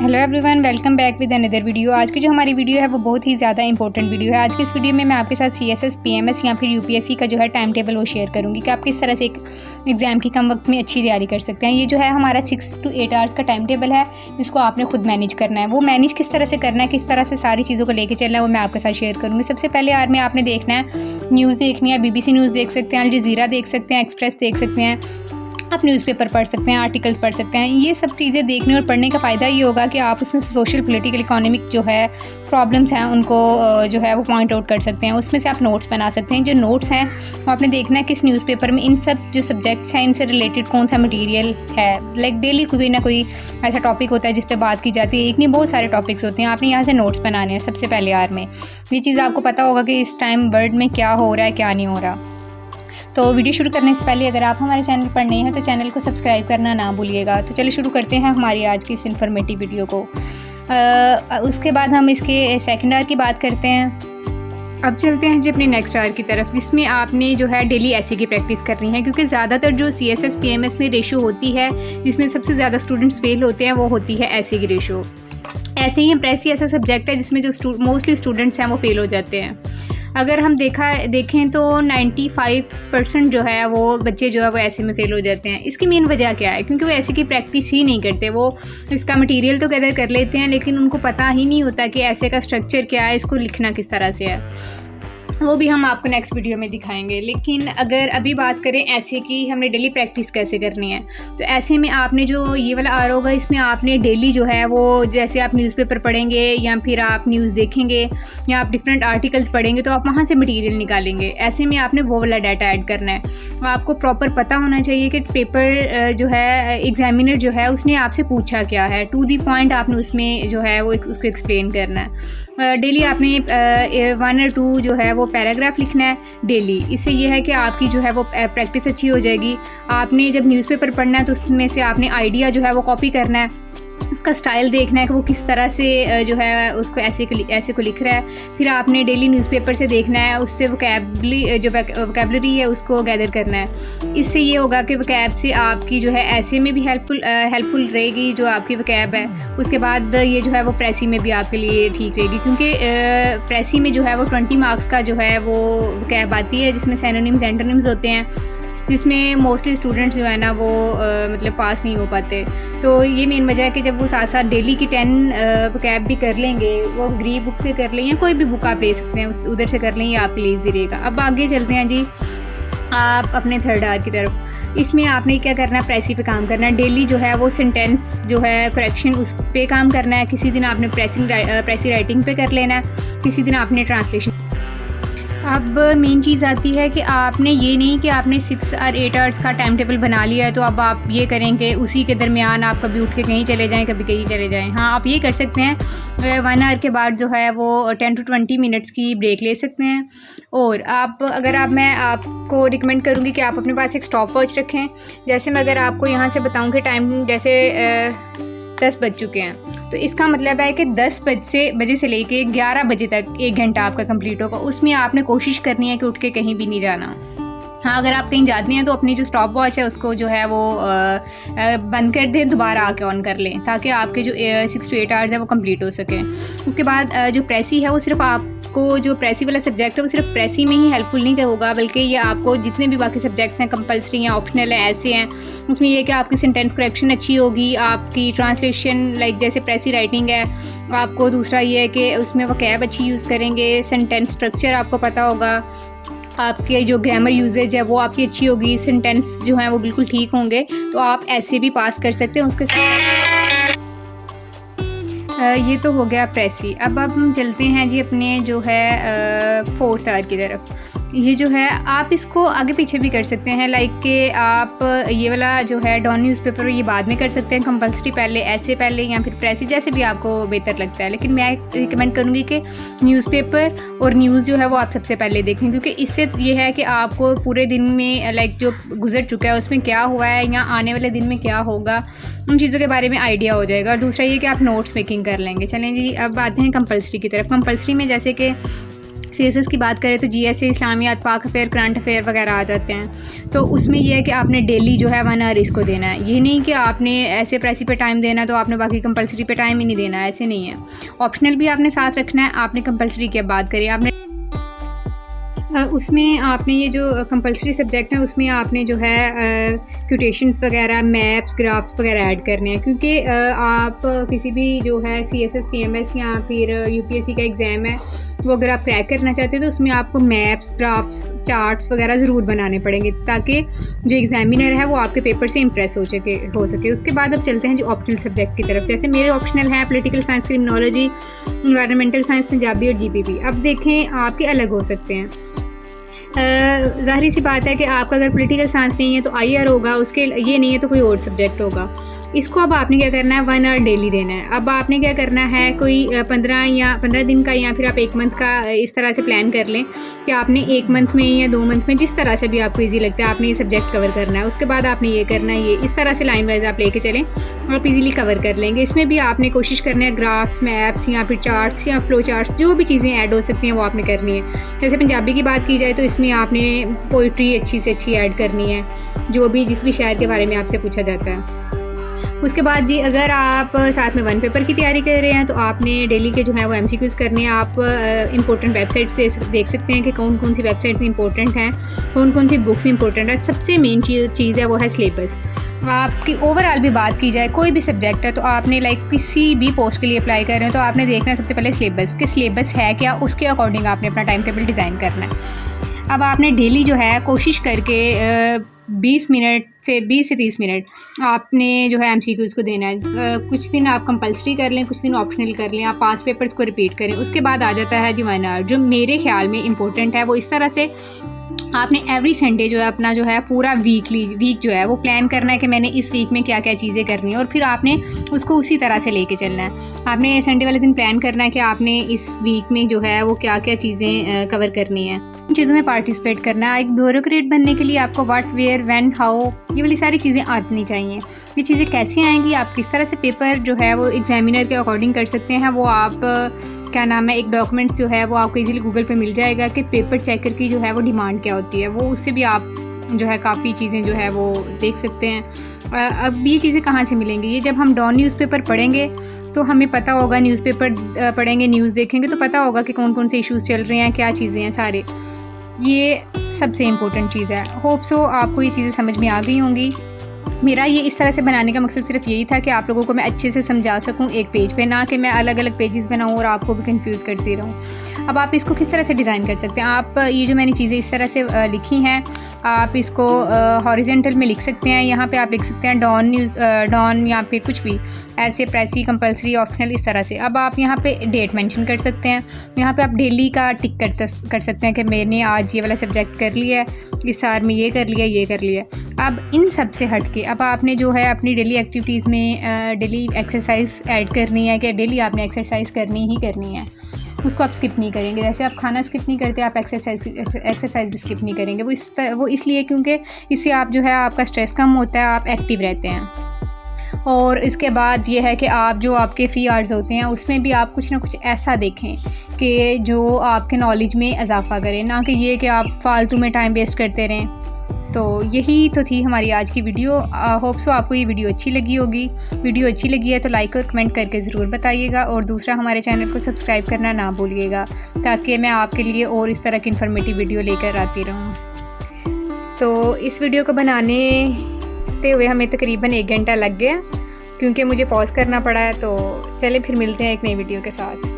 Hello everyone, welcome back with another video. आज की जो हमारी वीडियो है वो बहुत ही ज़्यादा इंपॉर्टेंट वीडियो है। आज की इस वीडियो में मैं आपके साथ CSS PMS या फिर UPSC का जो है टाइम टेबल वो शेयर करूंगी कि आप किस तरह से एक एग्ज़ाम की कम वक्त में अच्छी तैयारी कर सकते हैं। ये जो है हमारा 6 to 8 आवर्स का टाइम टेबल है जिसको आपने खुद मैनेज करना है। वो मैनेज किस तरह से करना है, किस तरह से सारी चीज़ों को लेकर चलना है, वो मैं आपके साथ शेयर करूँगी। सबसे पहले यार में आपने देखना है, न्यूज़ देखनी है, BBC न्यूज़ देख सकते हैं, अल जज़ीरा देख सकते हैं, एक्सप्रेस देख सकते हैं, आप न्यूज़पेपर पढ़ सकते हैं, आर्टिकल्स पढ़ सकते हैं। ये सब चीज़ें देखने और पढ़ने का फ़ायदा ये होगा कि आप उसमें से सोशल, पॉलिटिकल, इकोनॉमिक जो है प्रॉब्लम्स हैं उनको जो है वो पॉइंट आउट कर सकते हैं। उसमें से आप नोट्स बना सकते हैं। जो नोट्स हैं वो आपने देखना है किस न्यूज़पेपर में इन सब जो सब्जेक्ट्स हैं इनसे रिलेटेड कौन सा मटीरियल है। लाइक डेली कोई ना कोई ऐसा टॉपिक होता है जिस पर बात की जाती है, एक नहीं बहुत सारे टॉपिक्स होते हैं। आपने यहाँ से नोट्स बनाने हैं सबसे पहले यार में। ये चीज़ आपको पता होगा कि इस टाइम वर्ल्ड में क्या हो रहा है, क्या नहीं हो रहा। तो वीडियो शुरू करने से पहले अगर आप हमारे चैनल पर नए हैं तो चैनल को सब्सक्राइब करना ना भूलिएगा। तो चलिए शुरू करते हैं हमारी आज की इस इन्फॉर्मेटिव वीडियो को। उसके बाद हम इसके सेकंड आवर की बात करते हैं। अब चलते हैं जी अपने नेक्स्ट आवर की तरफ, जिसमें आपने जो है डेली ऐसे की प्रैक्टिस करनी है, क्योंकि ज़्यादातर जो CSS PMS में रेशो होती है जिसमें सबसे ज़्यादा स्टूडेंट्स फेल होते हैं वो होती है ऐसे की रेशो। ऐसे ही एमप्रेसी ऐसा सब्जेक्ट है जिसमें जो मोस्टली स्टूडेंट्स हैं वो फेल हो जाते हैं। अगर हम देखें तो 95% जो है वो बच्चे जो है वो ऐसे में फ़ेल हो जाते हैं। इसकी मेन वजह क्या है? क्योंकि वो ऐसे की प्रैक्टिस ही नहीं करते। वो इसका मटेरियल तो गैदर कर लेते हैं लेकिन उनको पता ही नहीं होता कि ऐसे का स्ट्रक्चर क्या है, इसको लिखना किस तरह से है। वो भी हम आपको नेक्स्ट वीडियो में दिखाएंगे। लेकिन अगर अभी बात करें ऐसे की हमें डेली प्रैक्टिस कैसे करनी है, तो ऐसे में आपने जो ये वाला आर होगा इसमें आपने डेली जो है वो जैसे आप न्यूज़पेपर पढ़ेंगे या फिर आप न्यूज़ देखेंगे या आप डिफरेंट आर्टिकल्स पढ़ेंगे तो आप वहाँ से मटेरियल निकालेंगे। ऐसे में आपने वो वाला डाटा ऐड करना है। आपको प्रॉपर पता होना चाहिए कि पेपर जो है एग्जामिनर जो है उसने आपसे पूछा क्या है, टू दी पॉइंट आपने उसमें जो है वो उसको एक्सप्लेन करना है। डेली आपने 1 or 2 जो है वो पैराग्राफ लिखना है डेली। इससे ये है कि आपकी जो है वो प्रैक्टिस अच्छी हो जाएगी। आपने जब न्यूज़पेपर पढ़ना है तो उसमें से आपने आइडिया जो है वो कॉपी करना है, उसका स्टाइल देखना है कि वो किस तरह से जो है उसको ऐसे को लिख रहा है। फिर आपने डेली न्यूज़पेपर से देखना है, उससे वोकैबलरी है उसको गैदर करना है। इससे ये होगा कि वोकैब से आपकी जो है ऐसे में भी हेल्पफुल रहेगी जो आपकी वोकैब है। उसके बाद ये जो है वो प्रेसी में भी आपके लिए ठीक रहेगी, क्योंकि प्रेसी में जो है वो 20 मार्क्स का जो है वो वोकैब आती है जिसमें सिनोनिम्स एंटोनिम्स होते हैं, जिसमें मोस्टली स्टूडेंट्स जो है ना वो मतलब पास नहीं हो पाते। तो ये मेन वजह है कि जब वो साथ साथ डेली की 10 वोकैब भी कर लेंगे, वो ग्री बुक से कर लें या कोई भी बुक आप ले सकते हैं उधर से कर लें, ये आपके लिए ईजी रहेगा। अब आगे चलते हैं जी आप अपने थर्ड आवर की तरफ। इसमें आपने क्या करना है, प्रेसी पे काम करना है। डेली जो है वो सेंटेंस जो है करेक्शन उस पे काम करना है। किसी दिन आपने प्रेसी राइटिंग पे कर लेना है, किसी दिन आपने ट्रांसलेशन। अब मेन चीज़ आती है कि आपने ये नहीं कि आपने 6 or 8 आवर्स का टाइम टेबल बना लिया है तो अब आप ये करेंगे उसी के दरमियान आप कभी उठ के कहीं चले जाएं, कभी कहीं चले जाएं। हाँ, आप ये कर सकते हैं 1 आवर के बाद जो है वो 10 to 20 मिनट्स की ब्रेक ले सकते हैं। और मैं आपको रिकमेंड करूँगी कि आप अपने पास एक स्टॉप वॉच रखें। जैसे मैं अगर आपको यहाँ से बताऊँ कि टाइम जैसे 10 बज चुके हैं तो इसका मतलब है कि 10 बजे से लेके 11 बजे तक 1 घंटा आपका कंप्लीट होगा। उसमें आपने कोशिश करनी है कि उठ के कहीं भी नहीं जाना। हाँ, अगर आप कहीं जाते हैं तो अपनी जो स्टॉप वॉच है उसको जो है वो बंद कर दें, दोबारा आके ऑन कर लें ताकि आपके जो 6 to 8 आवर्स है वो कंप्लीट हो सकें। उसके बाद जो प्रेसी है वो सिर्फ आपको जो प्रेसी वाला सब्जेक्ट है वो सिर्फ प्रेसी में ही हेल्पफुल नहीं होगा, बल्कि ये आपको जितने भी बाकी सब्जेक्ट्स हैं कंपलसरी या ऑप्शनल है ऐसे हैं, उसमें यह कि आपकी सेंटेंस करेक्शन अच्छी होगी, आपकी ट्रांसलेशन लाइक जैसे प्रेसी राइटिंग है। आपको दूसरा ये है कि उसमें वोकैब अच्छी यूज़ करेंगे, सेंटेंस स्ट्रक्चर आपको पता होगा, आपके जो ग्रामर यूजेज है वो आपकी अच्छी होगी, सेंटेंस जो है वो बिल्कुल ठीक होंगे, तो आप ऐसे भी पास कर सकते हैं। उसके साथ ये तो हो गया प्रेसी। अब हम चलते हैं जी अपने जो है फोर्थ आवर की तरफ। ये जो है आप इसको आगे पीछे भी कर सकते हैं, लाइक कि आप ये वाला जो है डॉन न्यूज़पेपर ये बाद में कर सकते हैं, कंपलसरी पहले, ऐसे पहले या फिर प्रेसी, जैसे भी आपको बेहतर लगता है। लेकिन मैं रिकमेंड करूँगी कि न्यूज़पेपर और न्यूज़ जो है वो आप सबसे पहले देखें, क्योंकि इससे ये है कि आपको पूरे दिन में लाइक जो गुजर चुका है उसमें क्या हुआ है या आने वाले दिन में क्या होगा उन चीज़ों के बारे में आइडिया हो जाएगा। और दूसरा ये कि आप नोट्स मेकिंग कर लेंगे। चलें जी अब आते हैं कंपलसरी की तरफ। कंपलसरी में जैसे कि CSS की बात करें तो GSA, इस्लामियात, पाक अफेयर, करंट अफेयर वगैरह आ जाते हैं। तो उसमें यह है कि आपने डेली जो है 1 आवर इसको देना है। ये नहीं कि आपने ऐसे प्रेसी पे टाइम देना तो आपने बाकी कंपलसरी पे टाइम ही नहीं देना, ऐसे नहीं है। ऑप्शनल भी आपने साथ रखना है। आपने कंपलसरी की बात करी, आपने उसमें आपने ये जो कंपलसरी सब्जेक्ट है उसमें आपने जो है क्यूटेशंस वगैरह, मैप्स, ग्राफ्स वगैरह ऐड करने हैं, क्योंकि आप किसी भी जो है CSS PMS या फिर UPSC का एग्ज़ाम है वो अगर आप क्रैक करना चाहते हो तो उसमें आपको मैप्स, ग्राफ्स, चार्ट्स वगैरह ज़रूर बनाने पड़ेंगे ताकि जो एग्जामिनर है वो आपके पेपर से इम्प्रेस हो सके। उसके बाद अब चलते हैं जो ऑप्शनल सब्जेक्ट की तरफ। जैसे मेरे ऑप्शनल हैं political science, criminology, environmental science, Punjabi और GPP। अब देखें आपके अलग हो सकते हैं। ज़ाहिर सी बात है कि आपका अगर पॉलिटिकल साइंस नहीं है तो IR होगा, उसके ये नहीं है तो कोई और सब्जेक्ट होगा। इसको अब आपने क्या करना है, 1 आवर डेली देना है। अब आपने क्या करना है, कोई 15 दिन का या फिर आप 1 मंथ का इस तरह से प्लान कर लें कि आपने 1 मंथ में या 2 मंथ में, जिस तरह से भी आपको ईजी लगता है, आपने ये सब्जेक्ट कवर करना है। उसके बाद आपने ये करना है, ये इस तरह से लाइन वाइज आप लेके चलें, आप इजीली कवर कर लेंगे। इसमें भी आपने कोशिश करना है ग्राफ्स, मैप्स या फिर चार्ट्स या फ्लो चार्ट्स, जो भी चीज़ें ऐड हो सकती हैं वो आपने करनी है। जैसे पंजाबी की बात की जाए तो इसमें आपने पोइट्री अच्छी से अच्छी ऐड करनी है, जो भी जिस भी शायर के बारे में आपसे पूछा जाता है। उसके बाद जी अगर आप साथ में 1 पेपर की तैयारी कर रहे हैं तो आपने डेली के जो है वो MCQs करने हैं। आप इंपॉर्टेंट वेबसाइट्स देख सकते हैं कि कौन कौन सी वेबसाइट्स इंपॉर्टेंट हैं, कौन कौन सी बुक्स इंपॉर्टेंट है। सबसे मेन चीज़ है वो है सिलेबस। आपकी ओवरऑल भी बात की जाए, कोई भी सब्जेक्ट है तो आपने किसी भी पोस्ट के लिए अप्लाई कर रहे हैं तो आपने देखना है सबसे पहले सिलेबस कि सिलेबस है क्या, उसके अकॉर्डिंग आपने अपना टाइम टेबल डिज़ाइन करना है। अब आपने डेली जो है कोशिश करके 20 से 30 मिनट आपने जो है MCQs को देना है। कुछ दिन आप कंपलसरी कर लें, कुछ दिन ऑप्शनल कर लें, आप 5 पेपर्स को रिपीट करें। उसके बाद आ जाता है जी 1 आवर, जो मेरे ख्याल में इम्पोर्टेंट है। वो इस तरह से आपने एवरी संडे जो है अपना जो है पूरा वीक जो है वो प्लान करना है कि मैंने इस वीक में क्या क्या चीज़ें करनी है, और फिर आपने उसको उसी तरह से लेके चलना है। आपने संडे वाले दिन प्लान करना है कि आपने इस वीक में जो है वो क्या क्या चीज़ें कवर करनी है, इन चीज़ों में पार्टिसिपेट करना है। एक ब्यूरोक्रेट बनने के लिए आपको व्हाट, वेयर, व्हेन, हाउ, ये वाली सारी चीज़ें आनी चाहिए। ये चीज़ें कैसे आएंगी, आप किस तरह से पेपर जो है वो एग्जामिनर के अकॉर्डिंग कर सकते हैं, वो आप क्या नाम है, एक डॉक्यूमेंट जो है वो आपको इजीली गूगल पे मिल जाएगा कि पेपर चेकर की जो है वो डिमांड क्या होती है। वो उससे भी आप जो है काफ़ी चीज़ें जो है वो देख सकते हैं। अब ये चीज़ें कहाँ से मिलेंगी, ये जब हम डॉन न्यूज़पेपर पढ़ेंगे तो हमें पता होगा, न्यूज़पेपर पढ़ेंगे, न्यूज़ देखेंगे तो पता होगा कि कौन कौन से इश्यूज़ चल रहे हैं, क्या चीज़ें हैं सारे। ये सबसे इम्पोर्टेंट चीज़ है। होप सो आपको ये चीज़ें समझ में आ गई होंगी। मेरा ये इस तरह से बनाने का मकसद सिर्फ यही था कि आप लोगों को मैं अच्छे से समझा सकूं एक पेज पे, ना कि मैं अलग अलग पेजेस बनाऊं और आपको भी कंफ्यूज करती रहूं। अब आप इसको किस तरह से डिज़ाइन कर सकते हैं, आप ये जो मैंने चीज़ें इस तरह से लिखी हैं आप इसको हॉरिजेंटल में लिख सकते हैं। यहाँ पे आप लिख सकते हैं डॉन या फिर कुछ भी ऐसे, प्रेसी, कंपलसरी, ऑप्शनल, इस तरह से। अब आप यहाँ पे डेट मेंशन कर सकते हैं। यहाँ पे आप डेली का टिक कर सकते हैं कि मैंने आज ये वाला सब्जेक्ट कर लिया है, इस साल में ये कर लिया। अब इन सब से हट के अब आपने जो है अपनी डेली एक्टिविटीज़ में डेली एक्सरसाइज ऐड करनी है कि डेली आपने एक्सरसाइज करनी ही करनी है, उसको आप स्किप नहीं करेंगे। जैसे आप खाना स्किप नहीं करते, आप एक्सरसाइज भी स्किप नहीं करेंगे। वो इसलिए क्योंकि इससे आप जो है आपका स्ट्रेस कम होता है, आप एक्टिव रहते हैं। और इसके बाद ये है कि आप जो आपके फ्री आवर्स होते हैं उसमें भी आप कुछ ना कुछ ऐसा देखें कि जो आपके नॉलेज में इजाफा करे, ना कि ये कि आप फालतू में टाइम वेस्ट करते रहें। तो यही तो थी हमारी आज की वीडियो। होप सो आपको ये वीडियो अच्छी लगी होगी। वीडियो अच्छी लगी है तो लाइक और कमेंट करके ज़रूर बताइएगा, और दूसरा हमारे चैनल को सब्सक्राइब करना ना भूलिएगा ताकि मैं आपके लिए और इस तरह की इन्फॉर्मेटिव वीडियो लेकर आती रहूँ। तो इस वीडियो को बनाने हुए हमें तकरीबन 1 घंटा लग गया क्योंकि मुझे पॉज करना पड़ा है। तो चलें फिर मिलते हैं एक नई वीडियो के साथ।